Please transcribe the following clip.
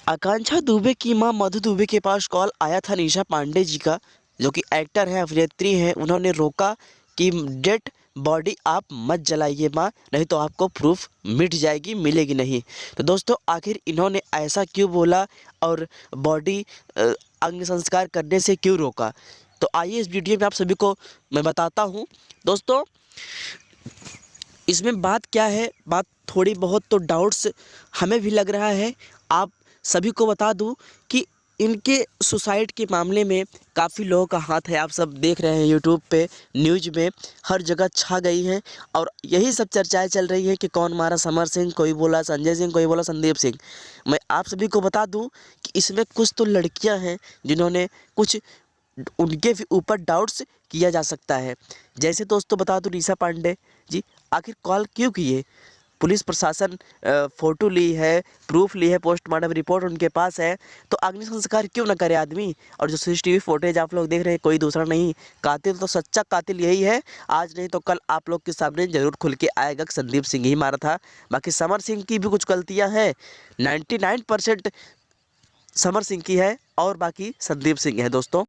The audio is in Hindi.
आकांक्षा दुबे की मां मधु दुबे के पास कॉल आया था निशा पांडे जी का, जो कि एक्टर हैं, अभिनेत्री हैं। उन्होंने रोका कि डेड बॉडी आप मत जलाइए मां, नहीं तो आपको प्रूफ मिट जाएगी, मिलेगी नहीं। तो दोस्तों, आखिर इन्होंने ऐसा क्यों बोला और बॉडी अंग संस्कार करने से क्यों रोका? तो आइए इस वीडियो में आप सभी को मैं बताता हूँ। दोस्तों, इसमें बात क्या है, बात थोड़ी बहुत तो डाउट्स हमें भी लग रहा है। आप सभी को बता दूं कि इनके सुसाइड के मामले में काफ़ी लोगों का हाथ है। आप सब देख रहे हैं यूट्यूब पे, न्यूज़ में हर जगह छा गई हैं और यही सब चर्चाएं चल रही हैं कि कौन मारा समर सिंह, कोई बोला संजय सिंह, कोई बोला संदीप सिंह। मैं आप सभी को बता दूं कि इसमें कुछ तो लड़कियां हैं जिन्होंने कुछ उनके भी ऊपर डाउट्स किया जा सकता है। जैसे दोस्तों बता दूं, निशा पांडे जी आखिर कॉल क्यों किए? पुलिस प्रशासन फ़ोटो ली है, प्रूफ ली है, पोस्टमार्टम रिपोर्ट उनके पास है, तो अग्नि संस्कार क्यों ना करे आदमी? और जो सीसीटीवी फुटेज आप लोग देख रहे हैं, कोई दूसरा नहीं, कातिल तो सच्चा कातिल यही है। आज नहीं तो कल आप लोग के सामने ज़रूर खुल के आएगा कि संदीप सिंह ही मारा था। बाकी समर सिंह की भी कुछ गलतियां हैं, 99% समर सिंह की है और बाकी संदीप सिंह है दोस्तों।